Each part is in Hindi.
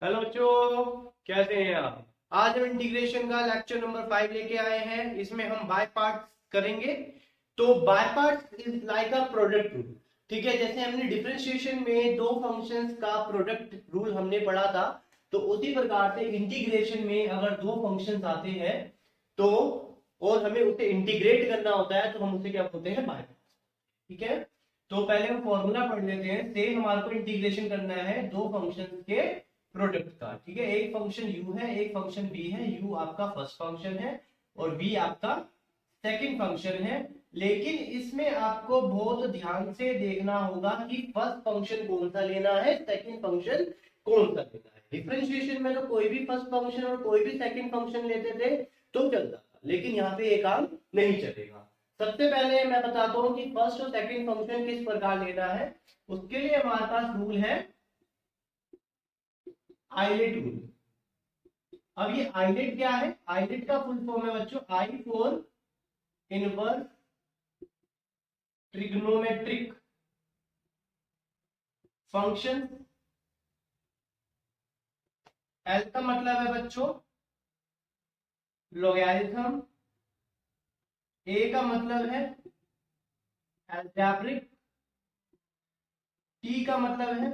हेलो बच्चों, कैसे हैं आप। आज हम इंटीग्रेशन का लेक्चर नंबर 5 लेके आए हैं। इसमें हम बाय पार्ट्स करेंगे। तो by parts is like a product rule. ठीक है, जैसे हमने डिफरेंशिएशन में दो फंक्शंस का प्रोडक्ट रूल हमने पढ़ा था, तो उसी प्रकार से इंटीग्रेशन में अगर दो फंक्शंस आते हैं तो और हमें उसे इंटीग्रेट करना होता है तो हम उसे क्या बोलते हैं, बाय पार्ट्स। ठीक है, तो पहले हम फॉर्मूला पढ़ लेते हैं। से हमारे को इंटीग्रेशन करना है दो फंक्शंस के प्रोडक्ट का। ठीक है, एक फंक्शन u है, एक फंक्शन v है। u आपका फर्स्ट फंक्शन है और v आपका सेकंड फंक्शन है। लेकिन इसमें आपको बहुत ध्यान से देखना होगा कि फर्स्ट फंक्शन कौन सा लेना है, सेकंड फंक्शन कौन सा लेना है। डिफरेंशिएशन में तो कोई भी फर्स्ट फंक्शन और कोई भी सेकंड फंक्शन लेते थे तो चलता था, लेकिन यहाँ पे ये काम नहीं चलेगा। सबसे पहले मैं बताता हूँ कि फर्स्ट और सेकंड फंक्शन किस प्रकार लेना है। उसके लिए हमारे पास रूल है आइलेट रूल। अब ये आइलेट क्या है? आइलेट का फुल फॉर्म है बच्चों I for inverse trigonometric function. L का मतलब है बच्चों लॉगरिथम। ए का मतलब है अलजेब्रिक। टी का मतलब है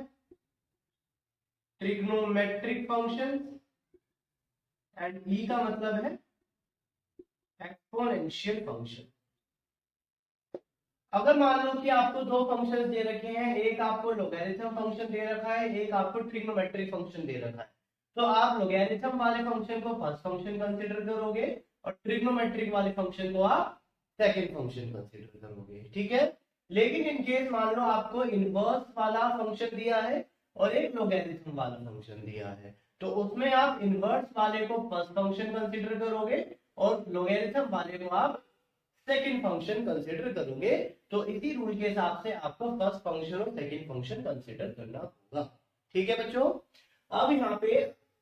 ट्रिग्नोमेट्रिक फंक्शन। एंड ई का मतलब है एक्सपोनेंशियल फंक्शन। अगर मान लो कि आपको दो फंक्शन दे रखे हैं, एक आपको लोगरिथम फंक्शन दे रखा है, एक आपको ट्रिग्नोमेट्रिक फंक्शन दे रखा है, तो आप लोगरिथम वाले फंक्शन को फर्स्ट फंक्शन कंसीडर करोगे और ट्रिग्नोमेट्रिक वाले फंक्शन को आप सेकंड फंक्शन कंसीडर करोगे। ठीक है, लेकिन इन केस मान लो आपको इनवर्स वाला फंक्शन दिया है और एक लोगरिथम वाला फंक्शन दिया है, तो उसमें आप इनवर्स वाले को फर्स्ट फंक्शन कंसीडर करोगे और लोगरिथम वाले को आप सेकंड फंक्शन कंसीडर करोगे। तो इसी रूल के हिसाब से आपको फर्स्ट फंक्शन और सेकंड फंक्शन कंसीडर करना होगा। ठीक है बच्चों, अब यहाँ पे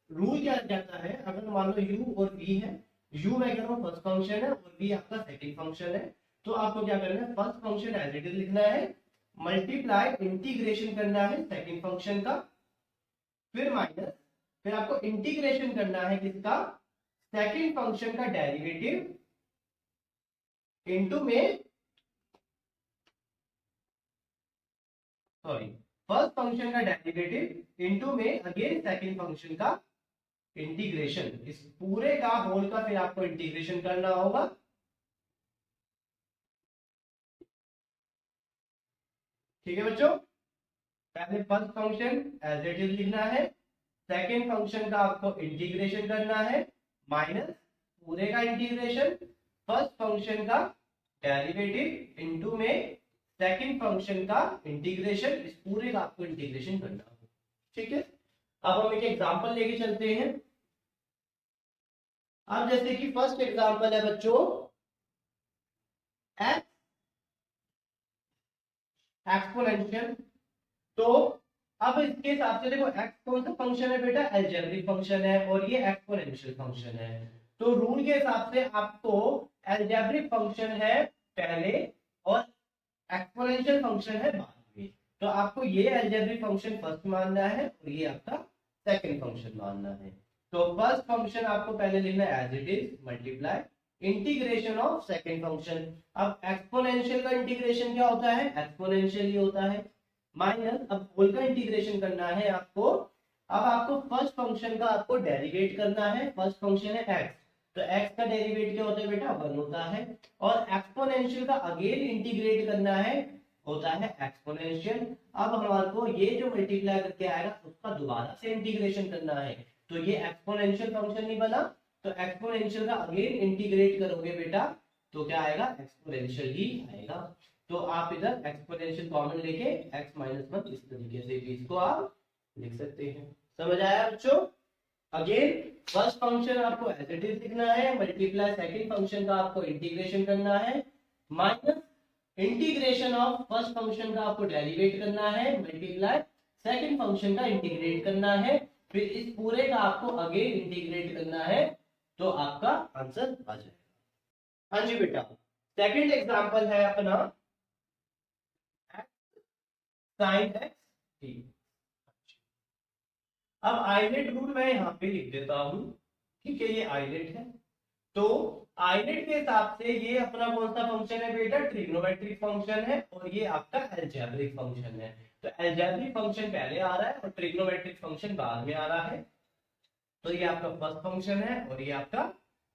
रूल क्या कहता है, अगर मान लो u और v है, u मैं कह रहा हूँ फर्स्ट फंक्शन है और v आपका सेकंड फंक्शन है, तो आपको क्या करना है, first function as it is लिखना है, मल्टीप्लाई इंटीग्रेशन करना है सेकंड फंक्शन का, फिर माइनस, फिर आपको इंटीग्रेशन करना है किसका, सेकंड फंक्शन का डेरिवेटिव इनटू में, सॉरी, फर्स्ट फंक्शन का डेरिवेटिव इनटू में अगेन सेकंड फंक्शन का इंटीग्रेशन। इस पूरे का होल का फिर आपको इंटीग्रेशन करना होगा। ठीक है बच्चों, पहले first function as it is लिखना है, सेकंड फंक्शन का आपको इंटीग्रेशन करना है, माइनस पूरे का इंटीग्रेशन, फर्स्ट फंक्शन का डेरिवेटिव इनटू में सेकंड फंक्शन का इंटीग्रेशन। इस पूरे का आपको इंटीग्रेशन करना होगा। ठीक है, अब हम एक एग्जांपल लेके चलते हैं। अब जैसे कि फर्स्ट एग्जांपल है बच्चों एक्स एक्सपोनेंशियल। तो अब इसके हिसाब से देखो, एक्स कौन सा फंक्शन है बेटा, अलजेब्रिक फंक्शन है और ये एक्सपोनेंशियल फंक्शन है। तो रूल के हिसाब से आपको अलजेब्रिक फंक्शन है पहले और एक्सपोनेंशियल फंक्शन है बाद में। तो आपको ये अलजेब्रिक फंक्शन फर्स्ट मानना है और ये आपका सेकंड फंक्शन मानना है। तो फर्स्ट फंक्शन आपको पहले लिखना है as it is, multiply integration of second function. अब एक्सपोनेंशियल का इंटीग्रेशन क्या होता है, एक्सपोनेंशियल ही होता है, माइनस अब होल का इंटीग्रेशन करना है आपको। अब आपको फर्स्ट फंक्शन का आपको डेरिवेट करना है, फर्स्ट फंक्शन है x, तो x का डेरिवेट क्या होता है बेटा, 1 होता है। और एक्सपोनेंशियल का अगेन इंटीग्रेट करना है, होता है एक्सपोनेंशियल। अब हमारे को ये जो मल्टीप्लाई करके आएगा उसका दोबारा से इंटीग्रेशन करना है, तो ये एक्सपोनेंशियल फंक्शन नहीं बना, तो एक्सपोनेंशियल का अगेन इंटीग्रेट करोगे बेटा तो क्या आएगा, एक्सपोनेंशियल ही आएगा। तो आप इधर एक्सपोनेंशियल कॉमन लेके x माइनस 1 इस तरीके से भी इसको आप लिख सकते हैं। समझ आया बच्चों? अगेन फर्स्ट फंक्शन आपको एज इट इज लिखना है, मल्टीप्लाई सेकंड फंक्शन का आपको इंटीग्रेशन करना है, minus integration of first function का आपको डेरिवेट करना है, मल्टीप्लाई सेकंड फंक्शन का इंटीग्रेट करना है, फिर इस पूरे का आपको अगेन इंटीग्रेट करना है, तो आपका आंसर आ जाएगा। हाँ जी बेटा, सेकंड एग्जांपल है अपना sin x t। अब आइलेट रूल मैं यहाँ पे लिख देता हूँ, ठीक है, ये आइलेट है। तो आइलेट के हिसाब से ये अपना कौन सा फंक्शन है बेटा, ट्रिग्नोमेट्रिक फंक्शन है, और ये आपका अलजेब्रिक फंक्शन है। तो अलजेब्रिक फंक्शन पहले आ रहा है और ट्रिग्नोमेट्रिक फंक्शन बाद में आ रहा है। तो ये आपका फर्स्ट फंक्शन है और ये आपका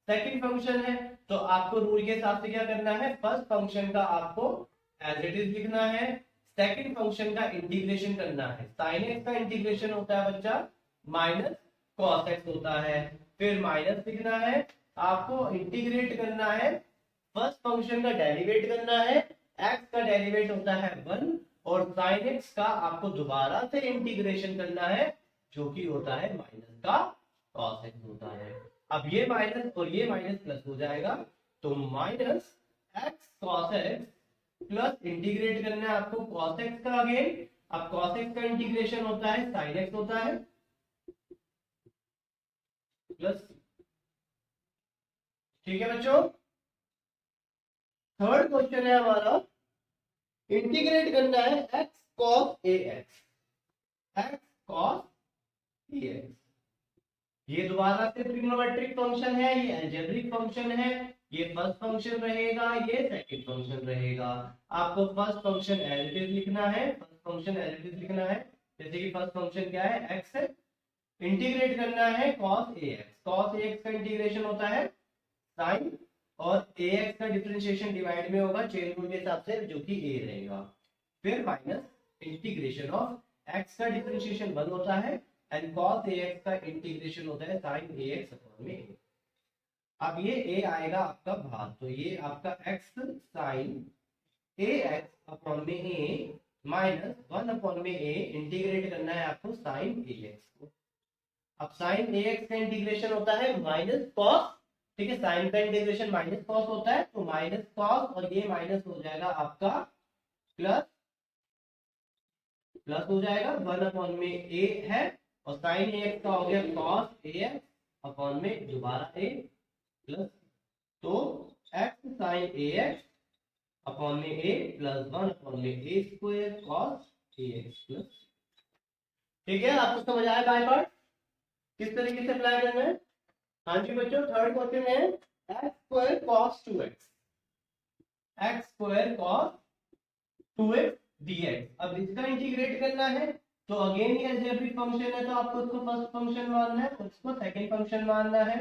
सेकंड फंक्शन है। तो आपको रूल के हिसाब से क्या करना है, फर्स्ट फंक्शन का आपको एज इट इज लिखना है, सेकंड फंक्शन का इंटीग्रेशन करना है। साइन एक्स का इंटीग्रेशन होता है बच्चा माइनस कॉस एक्स होता है, फिर माइनस लिखना है, आपको इंटीग्रेट करना है, फर्स्ट फंक्शन का डेरिवेट करना है, एक्स का डेरिवेट होता है 1, और साइन एक्स का आपको दोबारा से इंटीग्रेशन करना है, जो कि होता है माइनस का कॉस एक्स होता है। अब ये माइनस और ये माइनस प्लस हो जाएगा, तो minus x cos x plus integrate करना है आपको कॉस एक्स का अगेन। अब कॉस एक्स का इंटीग्रेशन होता है साइन एक्स होता है प्लस, ठीक है बच्चों। थर्ड क्वेश्चन है हमारा, इंटीग्रेट करना है x cos A x, x cos A x. ये दोबारा से ट्रिग्नोमेट्रिक फंक्शन है, ये अलजेब्रिक फंक्शन है, ये फर्स्ट फंक्शन रहेगा, ये सेकंड फंक्शन रहेगा। आपको first function as it is लिखना है, first function as it is लिखना है, जैसे कि फर्स्ट फंक्शन क्या है, एक्स है, इंटीग्रेट करना है cos ax, cos ax का इंटीग्रेशन होता है sin, और ax का डिफरेंशिएशन डिवाइड में होगा चेन रूल के हिसाब से, जो कि a रहेगा। फिर माइनस इंटीग्रेशन ऑफ x का डिफरेंशिएशन 1 होता है, एंड cos ax का इंटीग्रेशन होता है sin ax अपॉन में a। अब ये a आएगा आपका भाग, तो ये आपका x sin ax अपॉन में a माइनस 1 अपॉन में a, इंटीग्रेट करना है आपको sin ax को। अब साइन ax का इंटीग्रेशन होता है माइनस कॉस, ठीक है, साइन का इंटीग्रेशन माइनस कॉस होता है, तो माइनस कॉस और ये माइनस हो जाएगा आपका प्लस, प्लस हो जाएगा 1 अपॉन में a है, और साइन ax का हो गया cos ax अपॉन में दोबारा a प्लस, तो x साइन ax अपॉन में a प्लस 1 अपॉन में a square cos ax plus. ठीक है, आपको समझ आया बाय पार्ट किस तरीके से अप्लाई करना है। हाँ जी बच्चों, थर्ड क्वेश्चन है x square cos 2x, x square cos 2x dx। अब इसका इंटीग्रेट करना है, तो अगेन ये अलजेब्रिक फंक्शन है, तो आपको इसको फर्स्ट फंक्शन मानना है और इसको सेकंड फंक्शन मानना है।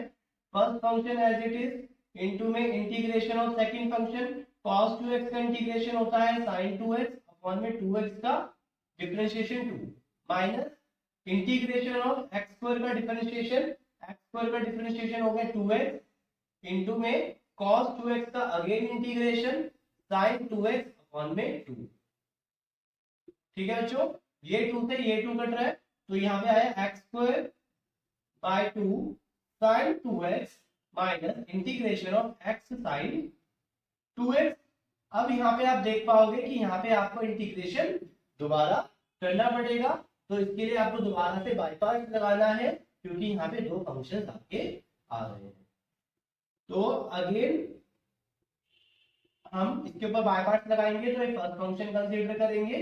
First function as it is into में integration of second function, cos 2x का इंटीग्रेशन होता है sin 2x अपॉन में 2x का differentiation 2 minus integration of x square का डिफरेंशिएशन, x स्क्वायर का डिफरेंशिएशन हो गया 2x इनटू में cos 2x का again integration sin 2x upon में 2। ठीक है बच्चों, ये 2 से ये 2 कट रहा है, तो यहाँ पे आया x square by 2 sin 2x minus integration of x sin 2x। अब यहाँ पे आप देख पाओगे कि यहाँ पे आपको इंटीग्रेशन दोबारा करना पड़ेगा, तो इसके लिए आपको दोबारा से बाय पार्ट लगाना है, क्योंकि यहाँ पे दो फंक्शंस आपके आ रहे हैं। तो अगेन हम इसके ऊपर बाय पार्ट लगाएंगे, तो ये फर्स्ट फंक्शन कंसीडर करेंगे,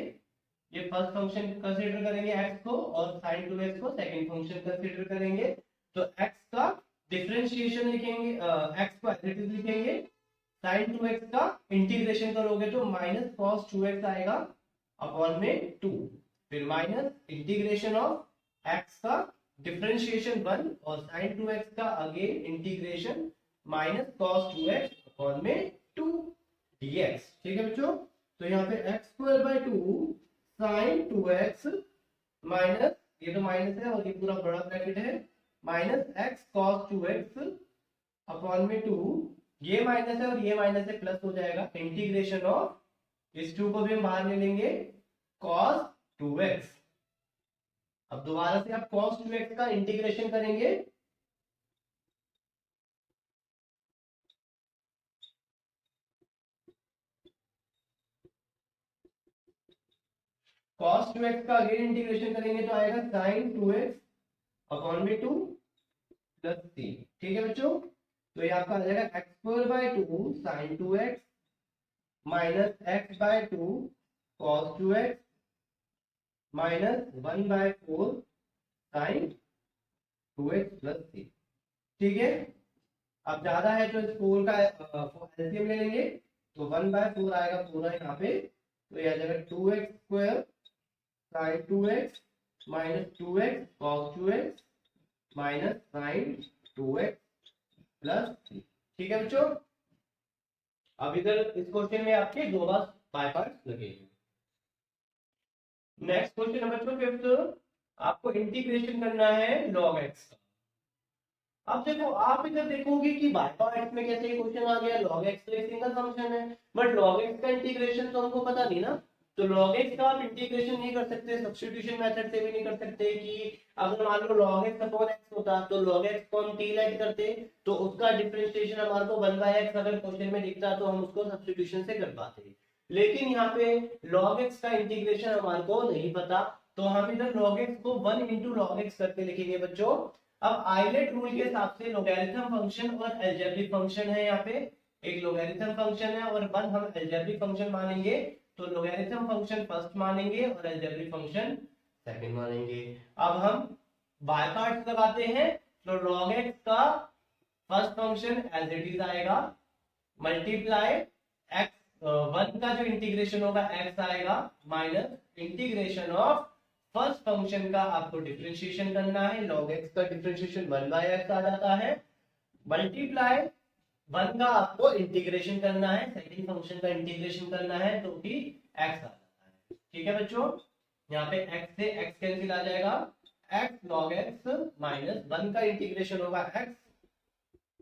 ये फर्स्ट फंक्शन कंसीडर करेंगे x को, और sin 2x को सेकंड फंक्शन कंसीडर करेंगे। तो x का डिफरेंशिएशन लिखेंगे, x को एज इट इज लिखेंगे, sin 2x का इंटीग्रेशन करोगे तो माइनस cos 2x आएगा अपॉन में 2, फिर माइनस इंटीग्रेशन ऑफ x का डिफरेंशिएशन 1 और sin 2x का again integration minus cos 2x upon में 2 dx। ठीक है बच्चों, तो यहाँ पे x square by 2 sin 2x minus, ये तो माइनस है और ये पूरा बड़ा ब्रैकेट है, minus x cos 2x upon में 2, ये माइनस है और ये माइनस है, प्लस हो जाएगा इंटीग्रेशन ऑफ, इस 2 को भी हम बाहर ले लेंगे, cos 2x। अब दोबारा से आप cos 2x का इंटीग्रेशन करेंगे, cos 2x का अगेन इंटीग्रेशन करेंगे तो आएगा sin 2x अपॉन में 2 प्लस c। ठीक है बच्चों, तो ये आपका आ जाएगा x square by 2 sin 2x minus x by 2 cos 2x minus 1 by 4 sine 2x plus 3। ठीक है, अब ज्यादा है तो इस 4 का एलसीएम ले लेंगे, तो 1/4 आएगा पूरा यहाँ पे, तो यह आ जाएगा 2x square sine 2x minus 2x cos 2x minus sine 2x plus 3। ठीक है बच्चों, अब इधर इस क्वेश्चन में आपके दो बाय पार्ट्स लगेंगे। नेक्स्ट क्वेश्चन नंबर 5, आपको इंटीग्रेशन करना है log x का। अब देखो, आप इधर देखोगे कि बाय पार्ट्स में कैसे क्वेश्चन आ गया, log x तो एक सिंगल फंक्शन है, बट log x का इंटीग्रेशन तो हमको पता नहीं ना, तो log x का आप इंटीग्रेशन नहीं कर सकते, सब्स्टिट्यूशन मेथड से भी नहीं कर सकते कि अगर मान लो log x अपॉन x होता तो log x को हम t लेट करते, तो उसका डिफरेंशिएशन हमारे को 1/x अगर क्वेश्चन में दिखता तो हम उसको सब्स्टिट्यूशन से कर पाते, लेकिन यहाँ पे log x का इंटीग्रेशन हमारे को नहीं पता, तो हम इधर log x को 1 into log x करके लिखेंगे बच्चों। अब आइलेट रूल के हिसाब से लोगैरिथम फंक्शन और अलजेब्रिक फंक्शन है, यहाँ पे एक लोगैरिथम फंक्शन है और 1 हम अलजेब्रिक फंक्शन मानेंगे, तो लोगैरिथम फंक्शन फर्स्ट मानेंगे और अलजेब्रिक फंक्शन सेकंड मानेंगे। अब हम बाय पार्ट्स लगाते हैं, तो log x का first function as it is आएगा, मल्टीप्लाई x 1 का जो इंटीग्रेशन होगा x आएगा, minus integration of first function का आपको डिफरेंशिएशन करना है, log x का डिफरेंशिएशन 1/x आ जाता है, मल्टीप्लाई 1 का आपको इंटीग्रेशन करना है, सेकंड फंक्शन का इंटीग्रेशन करना है, तो कि x आ जाता है। ठीक है बच्चों, यहाँ पे x से x कैंसिल आ जाएगा, x log x माइनस 1 का इंटीग्रेशन होगा x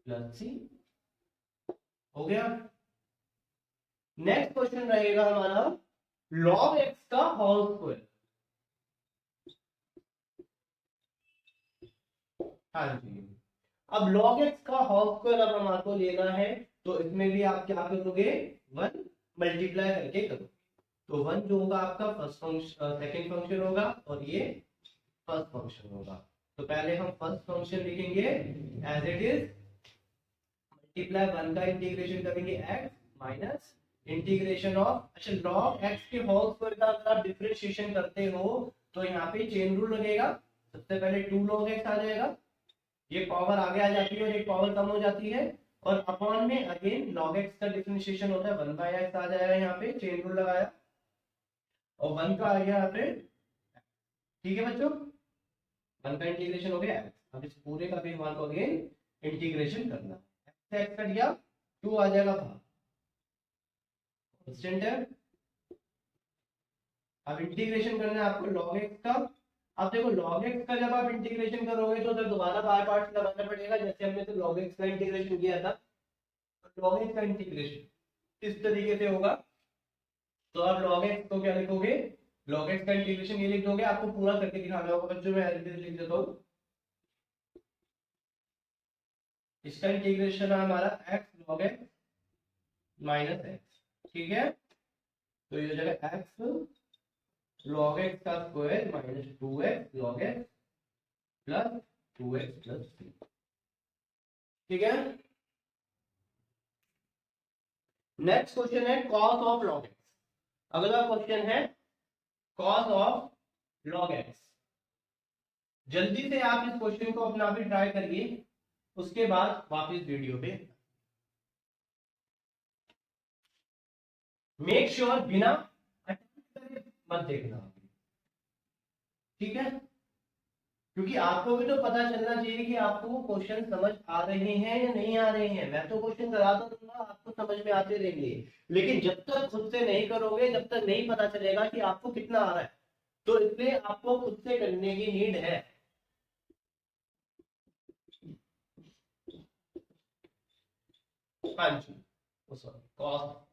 प्लस c, हो गया। नेक्स्ट क्वेश्चन रहेगा हमारा log x का होल स्क्वायर। हाँ जी, अब log x का होल स्क्वायर अब हमारे को लेना है, तो इसमें भी आप क्या करोगे, 1 मल्टीप्लाई करके करो, तो 1 जो होगा आपका फर्स्ट फंक्शन सेकंड फंक्शन होगा और ये फर्स्ट फंक्शन होगा, तो पहले हम फर्स्ट फंक्शन लिखेंगे एज इट इज, मल्टीप्लाई 1 का इंटीग्रेशन करेंगे x माइनस इंटीग्रेशन ऑफ, अच्छा log x के होल स्क्वायर का अगर आप डिफरेंशिएशन करते हो तो यहाँ पे चेन रूल लगेगा, सबसे पहले 2 log x आ जाएगा, ये पावर आगे आ जाती है और एक पावर कम हो जाती है, और अपॉन में अगेन log x का डिफरेंशिएशन होता है 1/x आ जाएगा, यहाँ पे चेन रूल लगाया और 1 का आ गया यहाँ पे। ठीक है बच्चों, 1 का इंटीग्रेशन हो गया x, अब इस पूरे का भी हमारे को अगेन इंटीग्रेशन करना है, x से x कट गया, 2 आ जाएगा बाहर, कांस्टेंट है। अब इंटीग्रेशन करना है आपको log x का, अब देखो log x का जब आप इंटीग्रेशन करोगे तो उधर दोबारा बाय पार्ट्स लगाना पड़ेगा, जैसे हमने तो log x का इंटीग्रेशन किया था, तो log x का इंटीग्रेशन इस तरीके से होगा, तो आप log x को क्या लिखोगे, log x का इंटीग्रेशन ये लिख दोगे, आपको पूरा करके दिखाना होगा बच्चों, मैं एज इट इज लिख देता हूँ, इसका इंटीग्रेशन है हमारा x log x minus x। ठीक है, तो ये हो जाएगा x log x का square minus 2x log x plus 2x plus 3। ठीक है, नेक्स्ट क्वेश्चन है cos ऑफ log x। अगला क्वेश्चन है cos ऑफ log x। जल्दी से आप इस क्वेश्चन को अपना भी ट्राई करिए, उसके बाद वापस वीडियो पे मेक श्योर बिना मत देखना, ठीक है, क्योंकि आपको भी तो पता चलना चाहिए कि आपको क्वेश्चन समझ आ रहे हैं या नहीं आ रहे हैं। मैं तो क्वेश्चन कराता दूंगा, आपको समझ में आते रहेंगे, लेकिन जब तक खुद से नहीं करोगे, जब तक नहीं पता चलेगा कि आपको कितना आ रहा है, तो इसलिए आपको खुद से करने की नीड है। हाँ जी, सॉरी,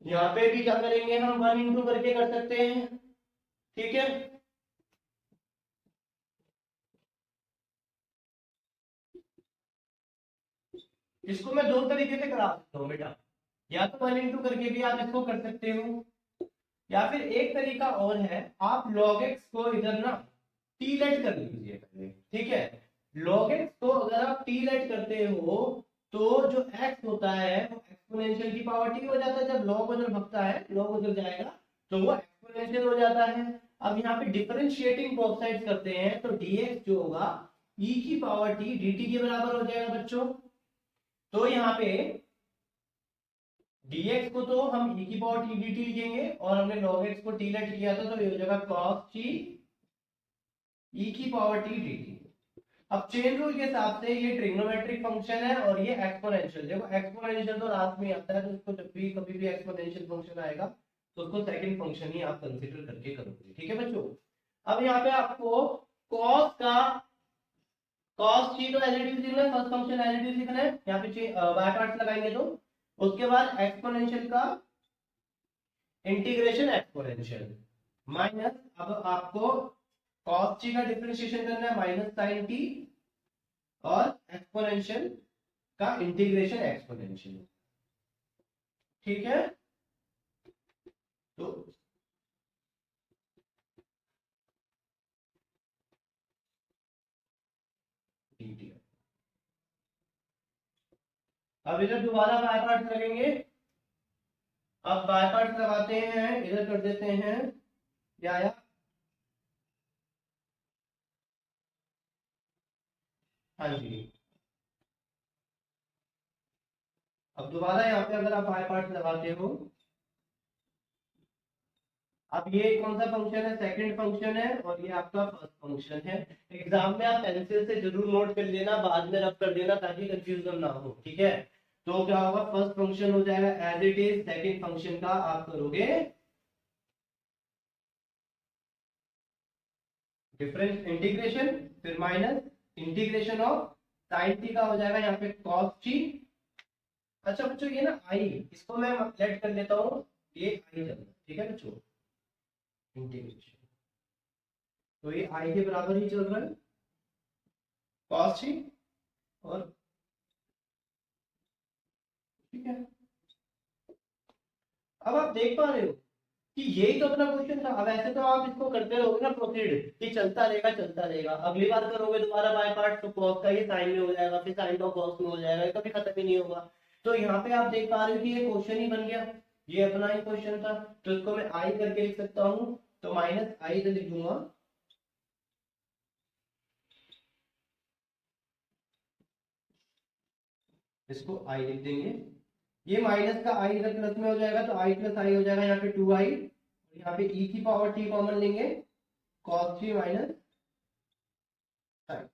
यहाँ पे भी क्या करेंगे, हम 1 इंटू करके कर सकते हैं। ठीक है, इसको मैं 2 तरीके से करा सकता हूँ बेटा, या तो 1 इंटू करके भी आप इसको कर सकते हो, या फिर एक तरीका और है, आप log x को इधर ना t लेट कर लीजिए पहले। ठीक है, log x को अगर आप t लेट करते हो तो जो x होता है वो एक्सपोनेंशियल की पावर t हो जाता है, जब log उधर भगता है log उधर जाएगा तो वो एक्सपोनेंशियल हो जाता है। अब यहाँ पे डिफरेंशिएटिंग बोथ साइड्स करते हैं, तो dx जो होगा e की पावर t dt के बराबर हो जाएगा बच्चों। तो यहाँ पे dx को तो हम e की पावर t dt लिखेंगे, और हमने log x को t लेट किया था, तो ये हो जाएगा cos t e की पावर t dt। अब चेन रूल के हिसाब से ये ट्रिग्नोमेट्रिक फंक्शन है और ये एक्सपोनेंशियल। देखो एक्सपोनेंशियल तो लास्ट में आता है, तो उसको जब भी कभी भी एक्सपोनेंशियल फंक्शन आएगा तो उसको सेकंड फंक्शन ही आप कंसीडर करके करोगे, ठीक है बच्चों। अब यहाँ पे आपको cos का cos t तो एज इट इज लिखना है, first function as it is लिखना है, यहाँ पे बाय पार्ट्स लगाएंगे तो उसके बाद एक्सपोनेंशियल का इंटीग्रेशन एक्सपोनेंशियल माइनस, अब आपको cos t का डिफरेंशिएशन करना है माइनस sin t, और एक्सपोनेंशियल का इंटीग्रेशन एक्सपोनेंशियल, ठीक है। तो अब इधर दोबारा बाय पार्ट्स लगेंगे। अब बाय पार्ट्स लगाते हैं, इधर कर देते हैं क्या आया, हाँ जी। अब दोबारा यहाँ पे अगर आप बाय पार्ट्स लगाते हो, अब ये कौन सा फंक्शन है, सेकंड फंक्शन है, और ये आपका फर्स्ट फंक्शन है। एग्जाम में आप पेंसिल से जरूर नोट कर लेना, बाद में रब कर देना ताकि कंफ्यूजन ना हो, ठीक है। तो क्या होगा, फर्स्ट फंक्शन हो जाएगा as it is, second function का आप करोगे डिफरेंस इंटीग्रेशन, फिर minus integration of sine T का हो जाएगा यहाँ पे cos टी। अच्छा बच्चों ये ना आई, इसको मैं लेट कर लेता हूँ, ये आई चल रहा है, ठीक है बच्चों, इंटीग्रेशन, तो ये आई के बराबर ही चल रहा है cos टी, और ठीक है। अब आप देख पा रहे हो कि यही तो अपना क्वेश्चन था। अब ऐसे तो आप इसको करते रहोगे ना प्रोसीड, कि चलता रहेगा चलता रहेगा, अगली बार करोगे दोबारा बाय पार्ट तो cos का ये साइन में हो जाएगा, फिर साइन का cos में हो जाएगा, ये कभी खत्म ही नहीं होगा। तो यहाँ पे आप देख पा रहे हो कि ये क्वेश्चन ही बन गया, ये अपना ही क्वेश्चन था। तो इसको मैं आई करके लिख सकता हूँ, तो माइनस आई से लिख दूंगा, इसको आई लिख देंगे। ये माइनस का आई इधर प्लस में हो जाएगा, तो आई प्लस आई हो जाएगा यहाँ पे 2i, यहाँ पे e की पावर t कॉमन लेंगे, cos t माइनस साइन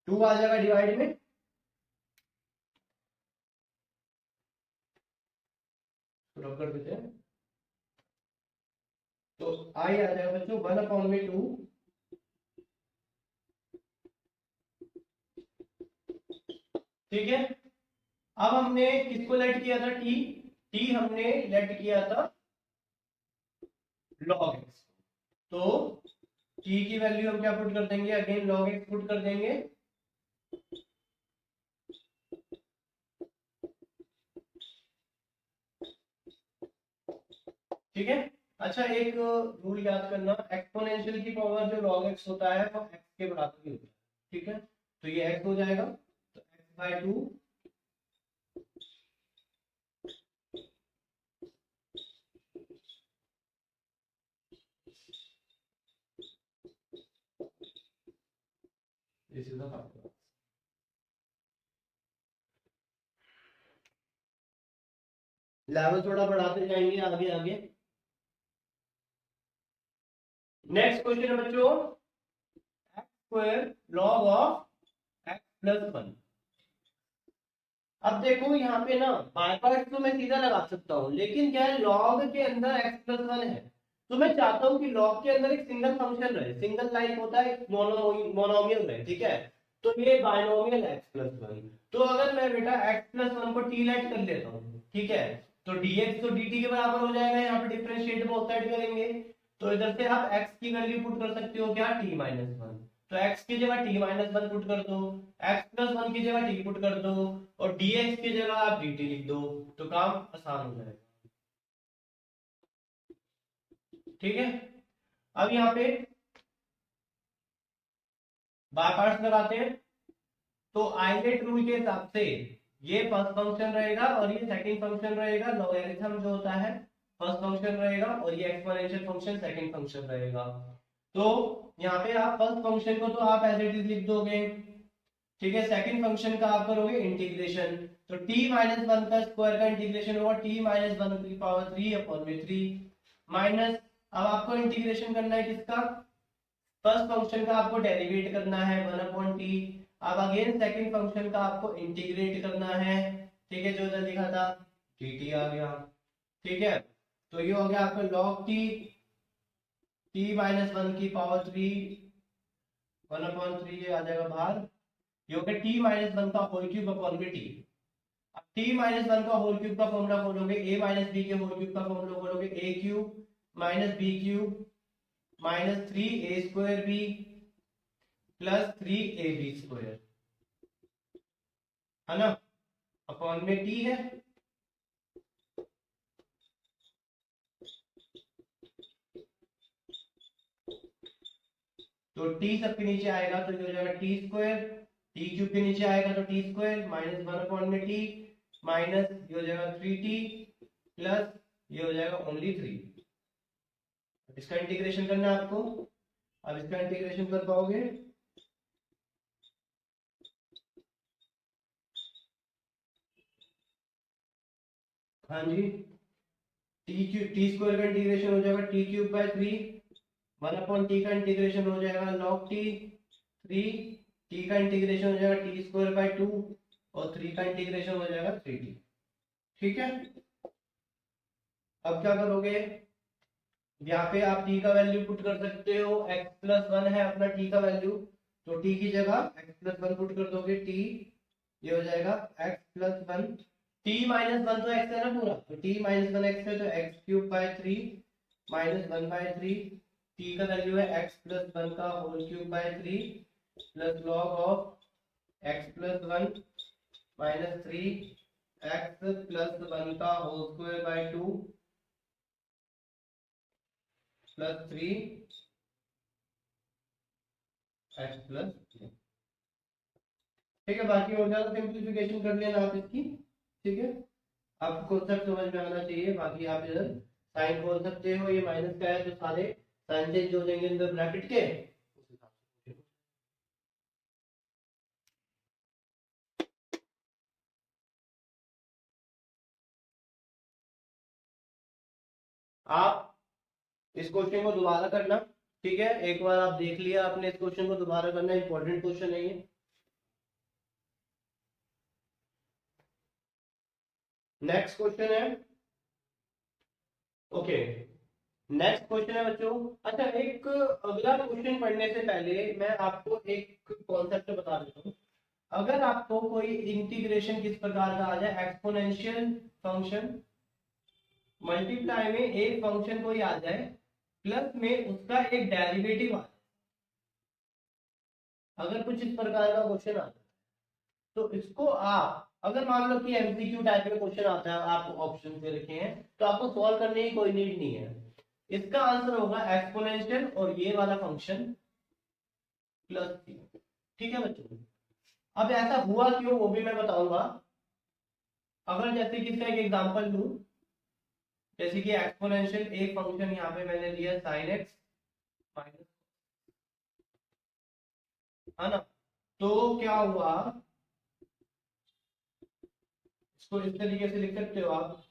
2 आ जाएगा डिवाइड में, रब कर देते हैं, तो आई आ जाएगा बच्चों 1/2। ठीक है। अब हमने किसको लेट किया था, टी हमने लेट किया था log x, तो t की वैल्यू हम क्या पुट कर देंगे, अगेन log x पुट कर देंगे, ठीक है। अच्छा एक रूल याद करना, एक्सपोनेंशियल की पावर जो log x होता है वो x के बराबर ही होता है, ठीक है। तो ये x हो जाएगा, तो x/2 this is the formula. Level थोड़ा बढ़ाते जाएंगे आगे आगे। नेक्स्ट क्वेश्चन है बच्चों, x square log of x plus 1। अब देखो यहाँ पे ना बाय पार्ट तो मैं सीधा लगा सकता हूँ, लेकिन क्या है लॉग के अंदर एक्स प्लस 1 है, तो मैं चाहता हूँ कि लॉग के अंदर एक सिंगल फंक्शन रहे, सिंगल लाइक होता है, मोनोमियल रहे, ठीक है। तो ये बायनोमियल एक्स प्लस 1, तो अगर मैं बेटा एक्स प्लस 1 को टी लेट कर लेता हूँ, ठीक है, तो dx तो dt के बराबर हो जाएगा, यहाँ पे डिफरेंशिएट बोथ साइड करेंगे, तो इधर से आप x की वैल्यू पुट कर सकते हो क्या, t माइनस 1, तो x की जगह t माइनस 1 पुट कर दो, x प्लस 1 की जगह t पुट कर दो, और dx की जगह आप dt लिख दो, तो काम आसान हो जाएगा, ठीक है। अब यहाँ पे बाय पार्ट्स लगाते हैं, तो आइलेट रूल के हिसाब से ये फर्स्ट फंक्शन रहेगा और ये सेकंड फंक्शन रहेगा, लॉगरिथम जो होता है फर्स्ट फंक्शन रहेगा और ये एक्सपोनेंशियल फंक्शन सेकंड फंक्शन रहेगा। तो यहाँ पे आप फर्स्ट फंक्शन को तो आप एज इट इज लिख दोगे, ठीक है। सेकंड फंक्शन का आप करोगे इंटीग्रेशन, तो t माइनस वन का स्क्वायर का इंटीग्रेशन होगा t माइनस वन की पावर 3 अपॉन में 3 माइनस, अब आपको इंटीग्रेशन करना है किसका, फर्स्ट फंक्शन का आपको डेरिवेट करना है 1 अपॉन टी। अब अगेन सेकंड फंक्शन का आपको इंटीग्रेट करना है, ठीक है, जो इधर लिखा था dt आ गया, ठीक है। तो ये हो गया आपका log t माइनस वन की पावर 3 1 अपॉन 3 ये आ जाएगा बाहर, ये हो गया t माइनस वन का होल क्यूब अपॉन में t। अब t माइनस वन का होल क्यूब का फॉर्मूला खोलोगे, a माइनस बी के होल क्यूब का फॉर्मूला खोलोगे, a cube minus B cube minus 3a square B plus 3ab square, है ना, अपॉन में t है। तो t सबके नीचे आएगा तो ये हो जाएगा टी स्क्वायर, टी क्यूब के नीचे आएगा तो टी स्क्वायर माइनस 1 अपॉन में t माइनस ये हो जाएगा 3t प्लस ये हो जाएगा ओनली 3। इसका इंटीग्रेशन करना है आपको, अब इसका इंटीग्रेशन कर पाओगे, हाँ जी, टी स्क्वायर का इंटीग्रेशन हो जाएगा T cube by 3, 1 upon T का इंटीग्रेशन हो जाएगा log t 3, टी का इंटीग्रेशन हो जाएगा टी स्क्वायर बाय 2 और 3 का इंटीग्रेशन हो जाएगा 3t, ठीक है। अब क्या करोगे, यहाँ पे आप t का वैल्यू पुट कर सकते हो, x प्लस वन है अपना t का वैल्यू, तो t की जगह x प्लस वन पुट कर दोगे, t ये हो जाएगा x plus one, t minus one तो x है ना पूरा, तो t माइनस वन x है तो x cube by 3 minus 1 by 3, t का वैल्यू है x प्लस वन का whole cube by 3 plus log of x plus one minus 3 x plus one का whole square by 2 plus 3 x plus, ठीक है। बाकी हो गया तो सिंप्लीफिकेशन कर लेना आप इसकी, ठीक है। आपको कॉन्सेप्ट समझ में आना चाहिए, बाकी आप इधर साइन बोल सकते हो, ये माइनस का है तो सारे साइन चेंज हो जाएंगे अंदर ब्रैकेट के, उस हिसाब से। आप इस क्वेश्चन को दोबारा करना, ठीक है, एक बार आप देख लिया आपने, इस क्वेश्चन को दोबारा करना, इंपॉर्टेंट क्वेश्चन है ये। नेक्स्ट क्वेश्चन है, ओके, नेक्स्ट क्वेश्चन है बच्चों। अच्छा, एक अगला क्वेश्चन पढ़ने से पहले मैं आपको एक कॉन्सेप्ट बता देता हूँ। अगर आपको कोई इंटीग्रेशन किस प्रकार का आ जाए, एक्सपोनेंशियल फंक्शन मल्टीप्लाई में एक फंक्शन कोई आ जाए प्लस में उसका एक डेरिवेटिव आ जाए, अगर कुछ इस प्रकार का क्वेश्चन आता है तो इसको आप, अगर मान लो कि एमसीक्यू टाइप में क्वेश्चन आता है, आप ऑप्शन पे रखे हैं तो आपको सॉल्व करने की कोई नीड नहीं है, इसका आंसर होगा एक्सपोनेंशियल और ये वाला फंक्शन प्लस, ठीक है बच्चों। अब ऐसा हुआ क्यों वो भी मैं बताऊंगा। अगर जैसे कि इसका एक एग्जांपल लूं, जैसे कि एक्सपोनेंशियल एक फंक्शन यहाँ पे मैंने लिया sin x माइनस, है ना, तो क्या हुआ, इसको इस तरीके से लिख सकते हो आप।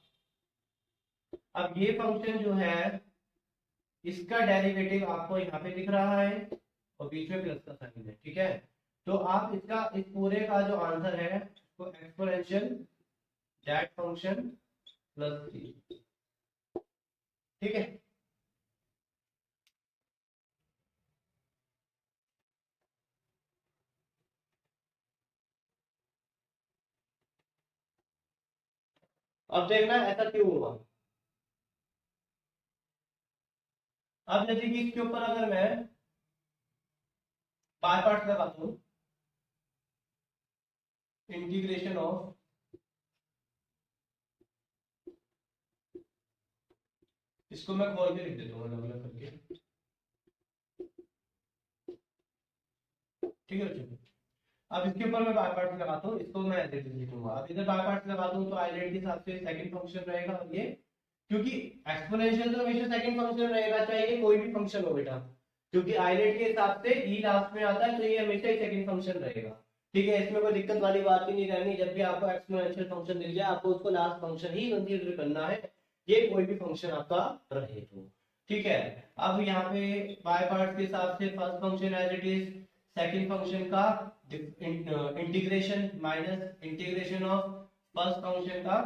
अब ये फंक्शन जो है इसका डेरिवेटिव आपको यहाँ पे दिख रहा है और बीच में प्लस का साइन है, ठीक है। तो आप इसका इस पूरे का जो आंसर है वो एक्सपोनेंशियल दैट फंक्शन प्लस 3, ठीक है। अब देखना ऐसा क्यों हुआ। अब जैसे कि इसके ऊपर अगर मैं बार पार्ट लगाता हूं, इंटीग्रेशन ऑफ इसको मैं खोल के लिख देता हूँ अलग अलग करके, ठीक है बच्चों। अब इसके ऊपर मैं बार पार्ट लगाता हूँ, इसको मैं ऐसे लिखूंगा। अब इधर बार पार्ट लगा दूं तो आइडेंटिटी के हिसाब से सेकंड फंक्शन रहेगा और ये क्योंकि एक्सपोनेंशियल तो हमेशा सेकंड फंक्शन रहेगा, चाहे ये कोई भी फंक्शन हो बेटा, क्योंकि आइलेट के हिसाब से ई लास्ट में आता है, तो ये हमेशा ही सेकंड फंक्शन रहेगा। ठीक है, इसमें कोई दिक्कत वाली बात ही नहीं रहनी। जब भी आपको एक्सपोनेंशियल फंक्शन मिल जाए, आपको उसको लास्ट फंक्शन ही कंसीडर करना है, ये कोई भी फंक्शन आपका रहे तो। ठीक है, अब यहाँ पे बाय पार्ट्स के हिसाब से first function as it is, second function का integration minus integration of first function का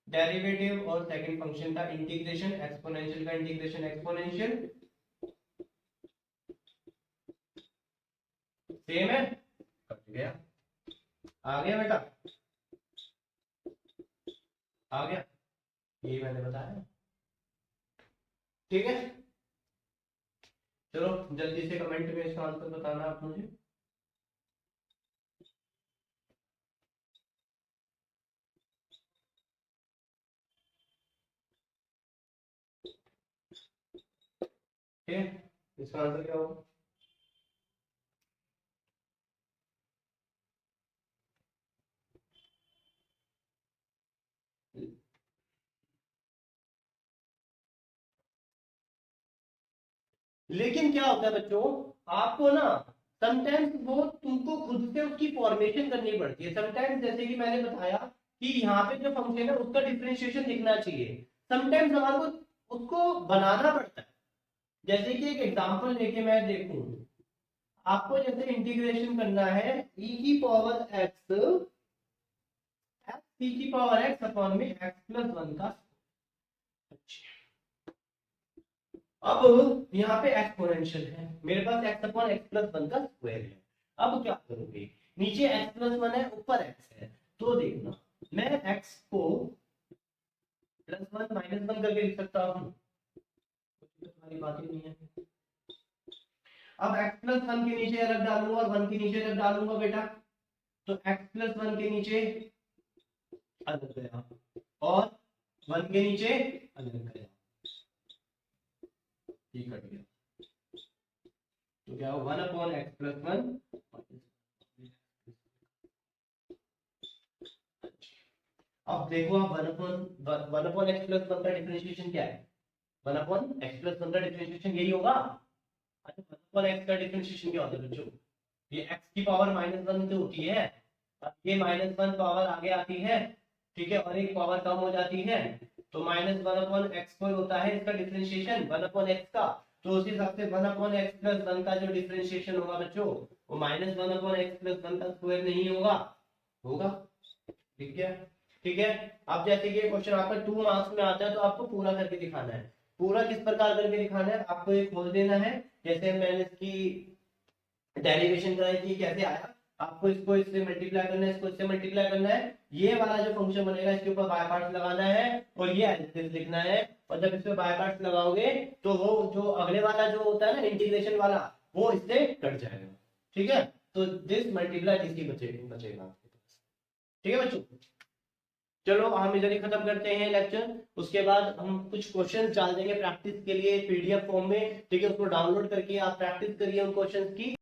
डेरिवेटिव और सेकंड फंक्शन का इंटीग्रेशन, एक्सपोनेंशियल का इंटीग्रेशन एक्सपोनेंशियल सेम है, कट गया, आ गया बेटा, आ गया, ये मैंने बताया। ठीक है, चलो जल्दी से कमेंट में इसका आंसर बताना आप मुझे। ठीक है, इसका आंसर क्या होगा? लेकिन क्या होता है बच्चों, आपको ना समटाइम्स वो तुमको खुद से उसकी फॉर्मेशन करनी पड़ती है। समटाइम्स जैसे कि मैंने बताया कि यहाँ पे जो फंक्शन है उसका डिफरेंशिएशन दिखना चाहिए, समटाइम्स हमारे को उसको बनाना पड़ता है। जैसे कि एक एग्जांपल लेके मैं देखूं, आपको जैसे इंटीग्रेशन करना है e की पावर x c की पावर x अपॉन में x प्लस 1 का। अच्छा, अब यहाँ पे एक्सपोनेंशियल है, मेरे पास x अपॉन x प्लस 1 का स्क्वायर है। अब क्या करोगे, नीचे x प्लस 1 है, ऊपर x है, तो देखना मैं x को प्लस 1 माइनस 1 करके लिख सकता हूँ, तुम्हारी बात ही नहीं है। अब x प्लस 1 के नीचे अलग डालूंगा और 1 के नीचे अलग डालूंगा बेटा, तो x प्लस 1 के नीचे अलग गया और 1 के नीचे अलग गया, ये कट गया, तो क्या हो 1 अपॉन एक्स प्लस 1। अब देखो आप 1 अपॉन एक्स प्लस 1 का डिफरेंशिएशन क्या है, 1 अपॉन एक्स प्लस 1 का डिफरेंशिएशन यही होगा। 1 अपॉन एक्स का डिफरेंशिएशन क्या होता है बच्चों, ये x की पावर माइनस 1 से होती है, ये माइनस 1 पावर आगे आती है, ठीक है, और एक पावर कम हो जाती है, तो माइनस 1 अपॉन एक्स को होता है इसका डिफरेंशिएशन 1 अपॉन एक्स का, तो उसी हिसाब से 1 अपॉन एक्स प्लस 1 का जो डिफरेंशिएशन होगा बच्चों, वो माइनस 1 अपॉन एक्स प्लस 1 का स्क्वायर नहीं होगा, होगा। ठीक है, ठीक है। अब जैसे कि क्वेश्चन आपका 2 मार्क्स में आता है, तो आपको पूरा करके दिखाना है। पूरा किस प्रकार करके दिखाना है, आपको ये खोल देना है, जैसे मैंने इसकी डेरिवेशन कराई थी कैसे आया, आपको इसको इससे मल्टीप्लाई करना है, इसको इससे मल्टीप्लाई करना है, ये वाला जो फंक्शन बनेगा इसके ऊपर बाय पार्ट्स लगाना है और ये एडिटिव लिखना है, और जब इस पे बाय पार्ट्स लगाओगे तो वो जो अगले वाला जो होता है ना इंटीग्रेशन वाला, वो इससे कट जाएगा। ठीक है, तो दिस मल्टीप्लाई दिस ही बचेगा। ठीक है बच्चों, चलो हम इधर ही खत्म करते हैं लेक्चर, उसके बाद हम कुछ क्वेश्चंस डाल देंगे प्रैक्टिस के लिए पीडीएफ फॉर्म में। ठीक है, उसको डाउनलोड करके आप प्रैक्टिस करिए उन क्वेश्चंस की।